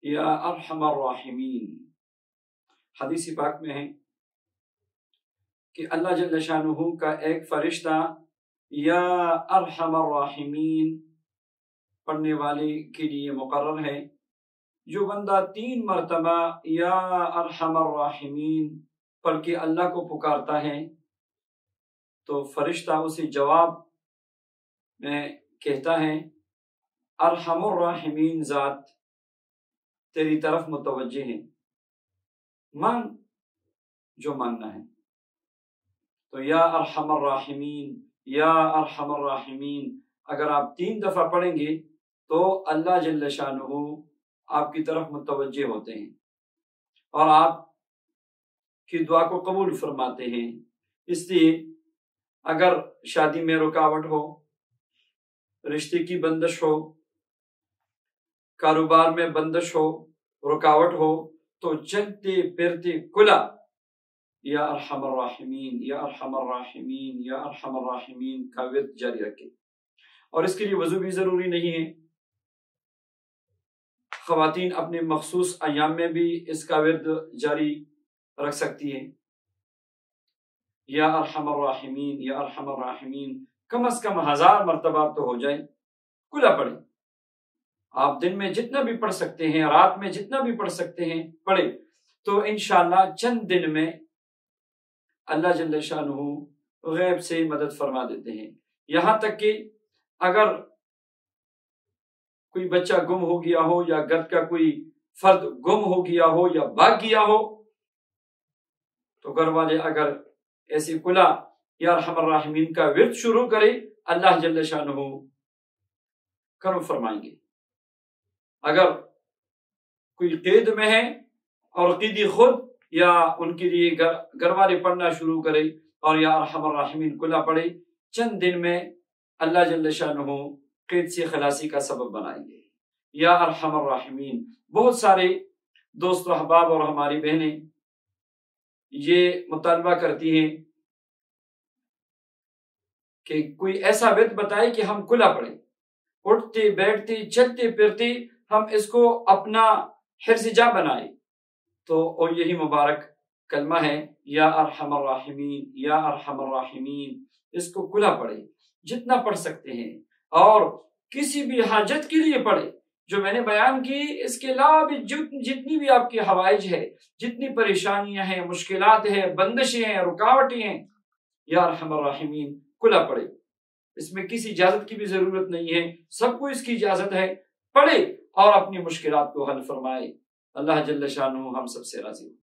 یا ارحم الراحمین۔ حدیث پاک میں ہے کہ اللہ جل شانہ کا ایک فرشتہ یا ارحم الراحمین پڑھنے والے کے لیے مقرر ہے۔ جو بندہ 3 مرتبہ یا ارحم الراحمین پڑھ کے اللہ کو پکارتا ہے تو فرشتہ اسے جواب میں کہتا ہے ارحم الراحمین ذات تیری طرف متوجہ ہے، مانگ جو مانگنا ہے۔ تو یا ارحم الراحمین یا ارحم الراحمین اگر آپ 3 دفعہ پڑھیں گے تو اللہ جل شانہ آپ کی طرف متوجہ ہوتے ہیں اور آپ کی دعا کو قبول فرماتے ہیں۔ اس لیے اگر شادی میں رکاوٹ ہو، رشتے کی بندش ہو، کاروبار میں بندش ہو، رکاوٹ ہو، تو چلتے پھرتے کلا یا ارحم الراحمین یا ارحم الراحمین یا ارحم الراحمین کا ورد جاری رکھے۔ اور اس کے لیے وضو بھی ضروری نہیں ہے، خواتین اپنے مخصوص ایام میں بھی اس کا ورد جاری رکھ سکتی ہیں۔ یا ارحم الراحمین یا ارحم الراحمین کم از کم 1000 مرتبہ تو ہو جائے، کلا پڑھیں۔ آپ دن میں جتنا بھی پڑھ سکتے ہیں، رات میں جتنا بھی پڑھ سکتے ہیں پڑھیں، تو انشاءاللہ چند دن میں اللہ جل شانہ غیب سے مدد فرما دیتے ہیں۔ یہاں تک کہ اگر کوئی بچہ گم ہو گیا ہو یا گھر کا کوئی فرد گم ہو گیا ہو یا بھاگ گیا ہو تو گھر والے اگر ایسی کلا یا ارحم الراحمین کا ورد شروع کرے اللہ جل شانہ کرم فرمائیں گے۔ اگر کوئی قید میں ہے اور قیدی خود یا ان کے لیے گھر والے پڑھنا شروع کرے اور یا ارحم الراحمین کلا پڑھے، چند دن میں اللہ جل شانہ قید سے خلاصی کا سبب بنائیں گے۔ یا ارحم الراحمین بہت سارے دوست و احباب اور ہماری بہنیں یہ مطالبہ کرتی ہیں کہ کوئی ایسا ورد بتائے کہ ہم کلا پڑھیں، اٹھتے بیٹھتے چلتے پھرتے ہم اس کو اپنا حرز جا بنائیں۔ تو یہی مبارک کلمہ ہے یا ارحم الراحمین یا ارحم الراحمین، اس کو کلا پڑھیں جتنا پڑھ سکتے ہیں، اور کسی بھی حاجت کے لیے پڑھیں جو میں نے بیان کی۔ اس کے علاوہ بھی جتنی بھی آپ کی حوائج ہے، جتنی پریشانیاں ہیں، مشکلات ہیں، بندشیں ہیں، رکاوٹیں ہیں، یا ارحم الراحمین کلا پڑھیں۔ اس میں کسی اجازت کی بھی ضرورت نہیں ہے، سب کو اس کی اجازت ہے، پڑھے اور اپنی مشکلات کو حل فرمائے۔ اللہ جل شانہ ہم سب سے راضی ہو۔